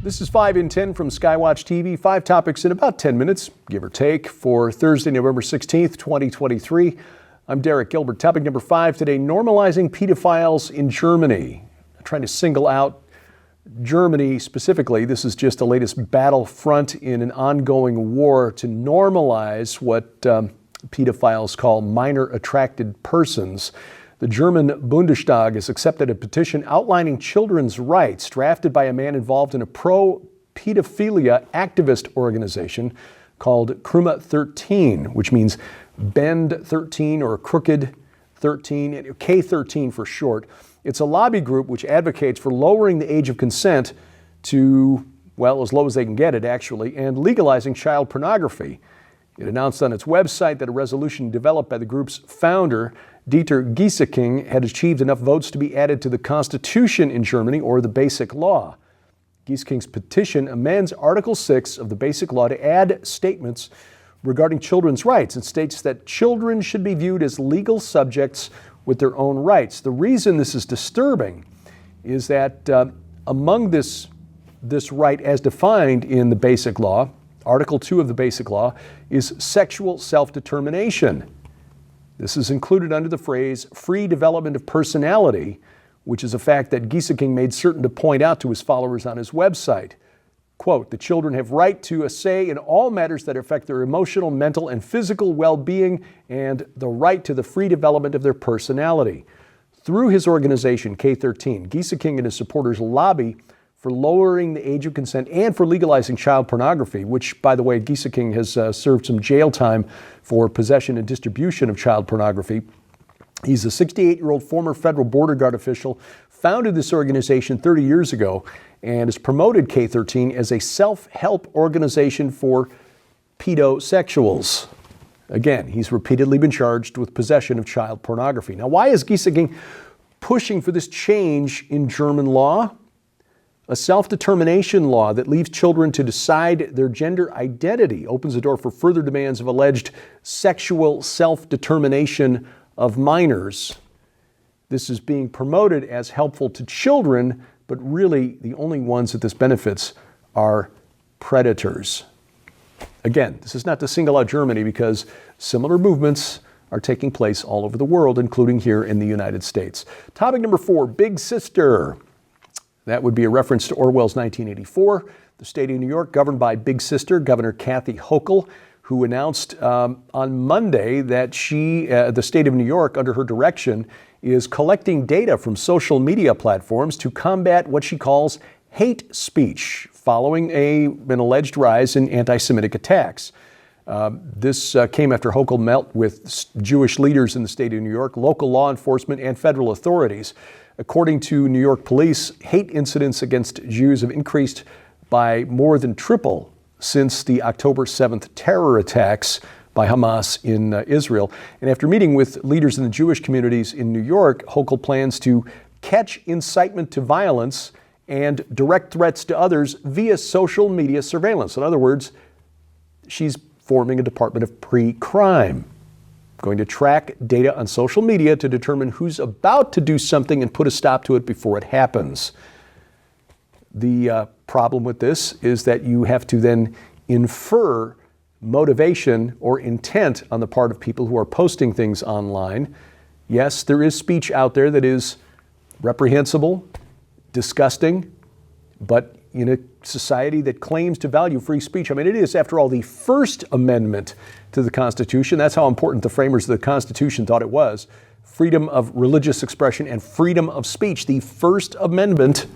This is 5 in 10 from Skywatch TV. 5 topics in about 10 minutes, give or take, for Thursday, November 16th, 2023. I'm Derek Gilbert. Topic number 5 today, normalizing pedophiles in Germany. I'm trying to single out Germany specifically. This is just the latest battlefront in an ongoing war to normalize what pedophiles call minor attracted persons. The German Bundestag has accepted a petition outlining children's rights drafted by a man involved in a pro-pedophilia activist organization called Krumma 13, which means Bend 13 or Crooked 13, K13 for short. It's a lobby group which advocates for lowering the age of consent to, well, as low as they can get it actually, and legalizing child pornography. It announced on its website that a resolution developed by the group's founder, Dieter Gieseking, had achieved enough votes to be added to the Constitution in Germany, or the Basic Law. Gieseking's petition amends Article 6 of the Basic Law to add statements regarding children's rights. It states that children should be viewed as legal subjects with their own rights. The reason this is disturbing is that among this right as defined in the Basic Law, Article 2 of the Basic Law, is sexual self-determination. This is included under the phrase free development of personality, which is a fact that Gieseking made certain to point out to his followers on his website. Quote, the children have right to a say in all matters that affect their emotional, mental, and physical well-being, and the right to the free development of their personality. Through his organization, K13, Gieseking and his supporters lobby for lowering the age of consent and for legalizing child pornography, which, by the way, Gieseking has served some jail time for possession and distribution of child pornography. He's a 68-year-old former federal border guard official, founded this organization 30 years ago, and has promoted K13 as a self-help organization for pedosexuals. Again, he's repeatedly been charged with possession of child pornography. Now, why is Gieseking pushing for this change in German law? A self-determination law that leaves children to decide their gender identity opens the door for further demands of alleged sexual self-determination of minors. This is being promoted as helpful to children, but really the only ones that this benefits are predators. Again, this is not to single out Germany because similar movements are taking place all over the world, including here in the United States. Topic number 4, Big Sister. That would be a reference to Orwell's 1984. The state of New York, governed by Big Sister, Governor Kathy Hochul, who announced on Monday that the state of New York, under her direction, is collecting data from social media platforms to combat what she calls hate speech, following an alleged rise in anti-Semitic attacks. This came after Hochul met with Jewish leaders in the state of New York, local law enforcement, and federal authorities. According to New York police, hate incidents against Jews have increased by more than triple since the October 7th terror attacks by Hamas in Israel. And after meeting with leaders in the Jewish communities in New York, Hochul plans to catch incitement to violence and direct threats to others via social media surveillance. In other words, she's forming a department of pre-crime, going to track data on social media to determine who's about to do something and put a stop to it before it happens. The problem with this is that you have to then infer motivation or intent on the part of people who are posting things online. Yes, there is speech out there that is reprehensible, disgusting, but in a society that claims to value free speech. I mean, it is, after all, the First Amendment to the Constitution. That's how important the framers of the Constitution thought it was. Freedom of religious expression and freedom of speech, the First Amendment.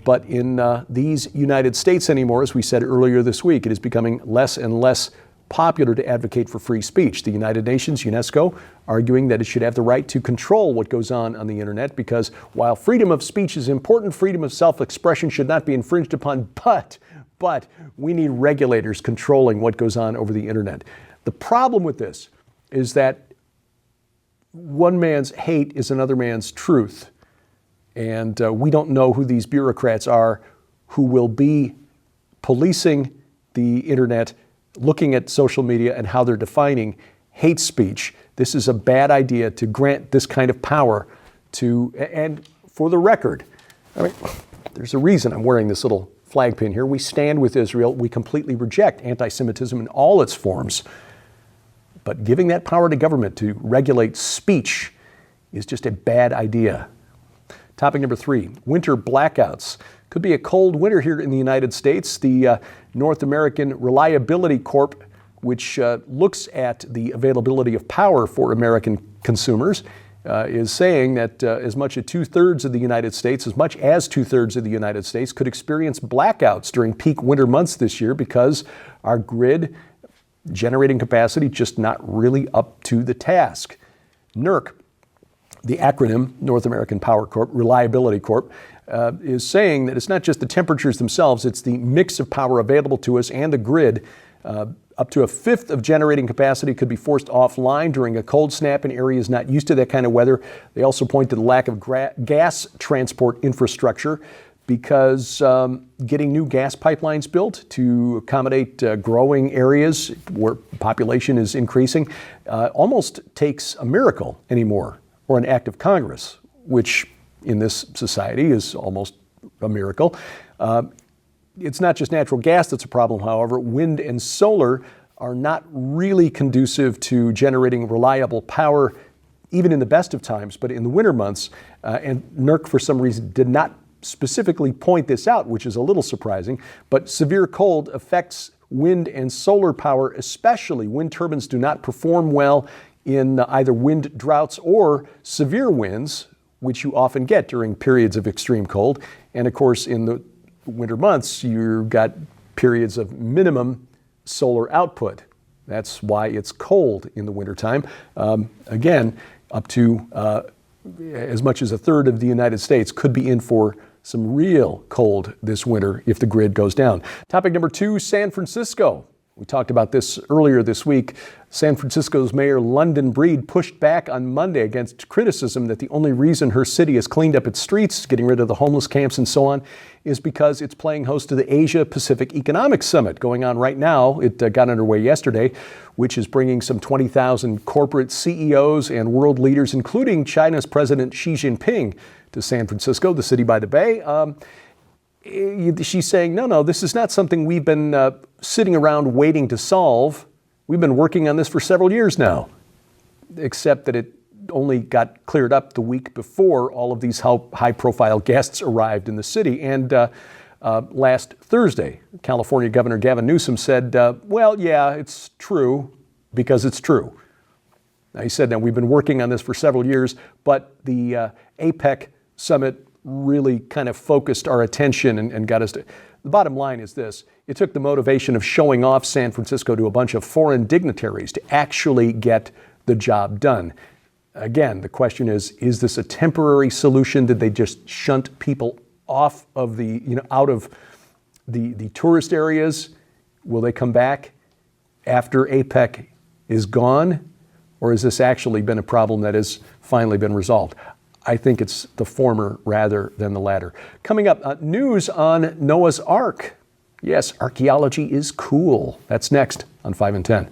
But in these United States anymore, as we said earlier this week, it is becoming less and less popular to advocate for free speech. The United Nations, UNESCO, arguing that it should have the right to control what goes on the internet, because while freedom of speech is important, freedom of self-expression should not be infringed upon, but we need regulators controlling what goes on over the internet. The problem with this is that one man's hate is another man's truth. And we don't know who these bureaucrats are who will be policing the internet, looking at social media and how they're defining hate speech. This is a bad idea to grant this kind of power to, and for the record, I mean, there's a reason I'm wearing this little flag pin here. We stand with Israel. We completely reject anti-Semitism in all its forms. But giving that power to government to regulate speech is just a bad idea. Topic number 3, winter blackouts. Could be a cold winter here in the United States. The North American Reliability Corp, which looks at the availability of power for American consumers, is saying that as much as two-thirds of the United States could experience blackouts during peak winter months this year because our grid generating capacity just not really up to the task. NERC, the acronym North American Power Corp, Reliability Corp, is saying that it's not just the temperatures themselves, it's the mix of power available to us and the grid. Up to a fifth of generating capacity could be forced offline during a cold snap in areas not used to that kind of weather. They also point to the lack of gas transport infrastructure because getting new gas pipelines built to accommodate growing areas where population is increasing almost takes a miracle anymore, or an act of Congress, which in this society is almost a miracle. It's not just natural gas that's a problem, however. Wind and solar are not really conducive to generating reliable power, even in the best of times, but in the winter months. And NERC, for some reason, did not specifically point this out, which is a little surprising. But severe cold affects wind and solar power especially. Wind turbines do not perform well in either wind droughts or severe winds, which you often get during periods of extreme cold. And of course, in the winter months, you've got periods of minimum solar output. That's why it's cold in the wintertime. Again, up to as much as a third of the United States could be in for some real cold this winter if the grid goes down. Topic number 2, San Francisco. We talked about this earlier this week. San Francisco's Mayor London Breed pushed back on Monday against criticism that the only reason her city has cleaned up its streets, getting rid of the homeless camps and so on, is because it's playing host to the Asia-Pacific Economic Summit going on right now. It got underway yesterday, which is bringing some 20,000 corporate CEOs and world leaders, including China's President Xi Jinping, to San Francisco, the city by the bay. She's saying, no, this is not something we've been sitting around waiting to solve. We've been working on this for several years now, except that it only got cleared up the week before all of these high-profile guests arrived in the city. And last Thursday, California Governor Gavin Newsom said, well, yeah, it's true because it's true. Now, he said, we've been working on this for several years, but the APEC summit really kind of focused our attention and got us to. The bottom line is this: it took the motivation of showing off San Francisco to a bunch of foreign dignitaries to actually get the job done. Again, the question is this a temporary solution? Did they just shunt people off of out of the tourist areas? Will they come back after APEC is gone? Or has this actually been a problem that has finally been resolved? I think it's the former rather than the latter. Coming up, news on Noah's Ark. Yes, archaeology is cool. That's next on 5 and 10.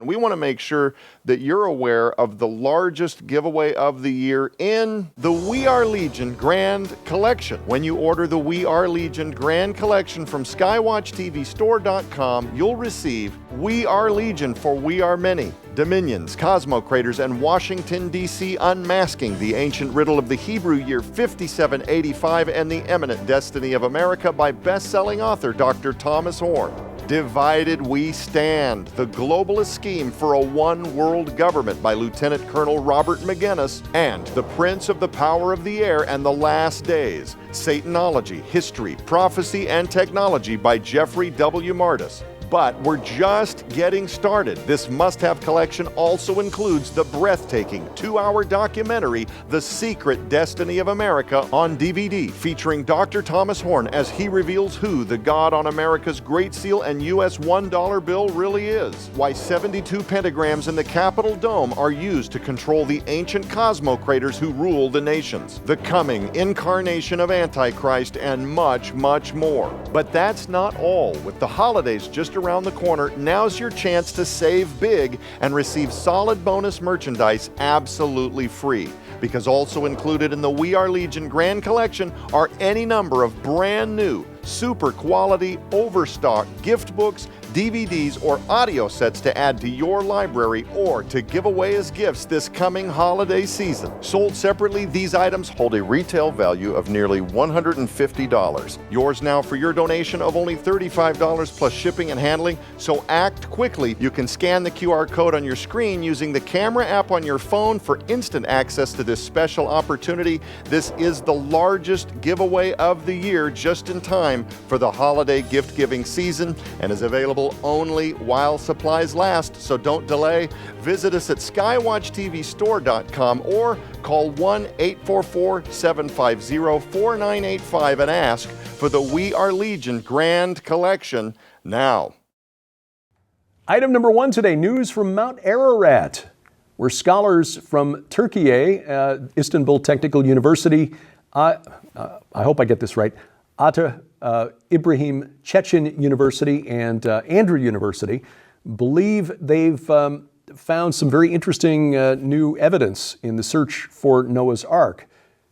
We want to make sure that you're aware of the largest giveaway of the year in the We Are Legion Grand Collection. When you order the We Are Legion Grand Collection from SkywatchTVStore.com, you'll receive We Are Legion for We Are Many, Dominions, Cosmo Craters, and Washington, D.C. Unmasking the Ancient Riddle of the Hebrew Year 5785 and the Eminent Destiny of America by best-selling author Dr. Thomas Horn. Divided We Stand, the globalist scheme for a one-world government by Lieutenant Colonel Robert McGinnis, and The Prince of the Power of the Air and the Last Days, Satanology, History, Prophecy, and Technology by Jeffrey W. Martis. But we're just getting started. This must-have collection also includes the breathtaking 2-hour documentary, The Secret Destiny of America, on DVD, featuring Dr. Thomas Horn as he reveals who the God on America's Great Seal and U.S. $1 bill really is, why 72 pentagrams in the Capitol Dome are used to control the ancient Cosmo Craters who rule the nations, the coming incarnation of Antichrist, and much, much more. But that's not all. With the holidays just around the corner, now's your chance to save big and receive solid bonus merchandise absolutely free. Because also included in the We Are Legion Grand Collection are any number of brand new, super quality, overstock gift books, DVDs, or audio sets to add to your library or to give away as gifts this coming holiday season. Sold separately, these items hold a retail value of nearly $150. Yours now for your donation of only $35 plus shipping and handling, so act quickly. You can scan the QR code on your screen using the camera app on your phone for instant access to this special opportunity. This is the largest giveaway of the year, just in time for the holiday gift-giving season, and is available only while supplies last, so don't delay. Visit us at skywatchtvstore.com or call 1-844-750-4985 and ask for the We Are Legion Grand Collection now. Item number 1 today, news from Mount Ararat, where scholars from Turkey, Istanbul Technical University, I hope I get this right, Ibrahim Chechen University and Andrew University believe they've found some very interesting new evidence in the search for Noah's Ark.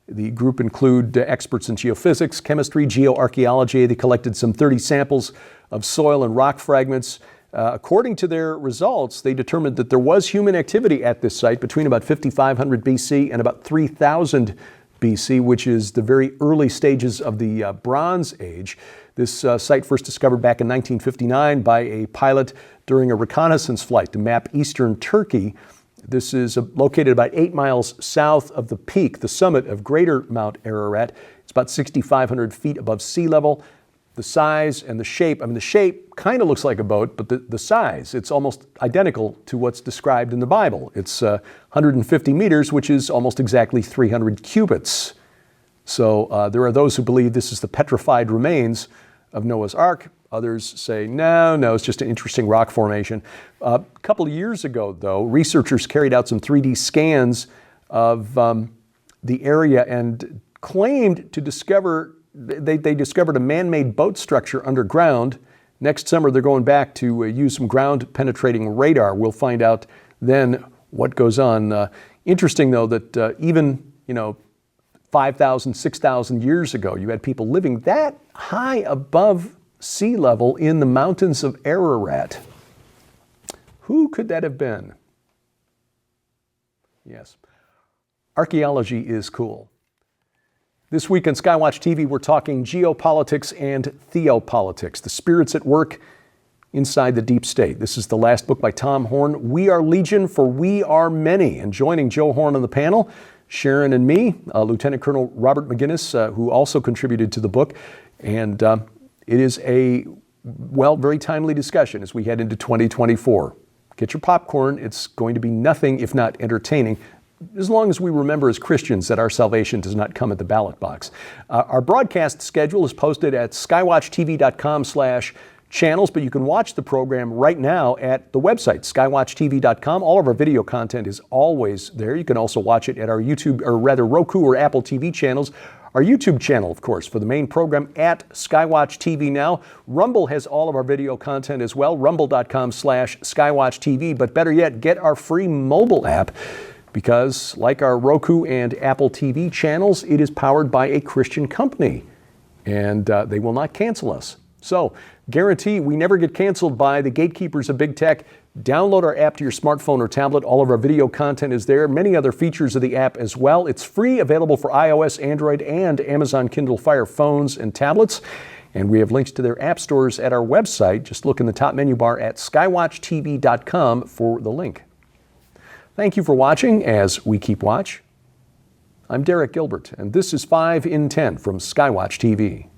The group include experts in geophysics, chemistry, geoarchaeology. They collected some 30 samples of soil and rock fragments. According to their results, they determined that there was human activity at this site between about 5500 BC and about 3000 BC, which is the very early stages of the Bronze Age. This site first discovered back in 1959 by a pilot during a reconnaissance flight to map eastern Turkey. This is located about 8 miles south of the peak, the summit of Greater Mount Ararat. It's about 6,500 feet above sea level. The size and the shape, the shape kind of looks like a boat, but the size, it's almost identical to what's described in the Bible. It's 150 meters, which is almost exactly 300 cubits. So there are those who believe this is the petrified remains of Noah's Ark. Others say, no, it's just an interesting rock formation. A couple of years ago, though, researchers carried out some 3D scans of the area and claimed to discover They discovered a man-made boat structure underground. Next summer, they're going back to use some ground-penetrating radar. We'll find out then what goes on. Interesting, though, that even 5,000, 6,000 years ago, you had people living that high above sea level in the mountains of Ararat. Who could that have been? Yes, archaeology is cool. This week on Skywatch TV, we're talking geopolitics and theopolitics, the spirits at work inside the deep state. This is the last book by Tom Horn, We Are Legion, for We Are Many. And joining Joe Horn on the panel, Sharon and me, Lieutenant Colonel Robert McGinnis, who also contributed to the book. And it is a, very timely discussion as we head into 2024. Get your popcorn. It's going to be nothing if not entertaining, as long as we remember as Christians that our salvation does not come at the ballot box. Our broadcast schedule is posted at skywatchtv.com/channels, but you can watch the program right now at the website, skywatchtv.com. All of our video content is always there. You can also watch it at our YouTube, or rather Roku or Apple TV channels. Our YouTube channel, of course, for the main program at Skywatch TV Now. Rumble has all of our video content as well, rumble.com/skywatchtv. But better yet, get our free mobile app, because like our Roku and Apple TV channels, it is powered by a Christian company, and they will not cancel us. So, guarantee we never get canceled by the gatekeepers of big tech. Download our app to your smartphone or tablet. All of our video content is there. Many other features of the app as well. It's free, available for iOS, Android, and Amazon Kindle Fire phones and tablets. And we have links to their app stores at our website. Just look in the top menu bar at skywatchtv.com for the link. Thank you for watching as we keep watch. I'm Derek Gilbert, and this is 5 in 10 from Skywatch TV.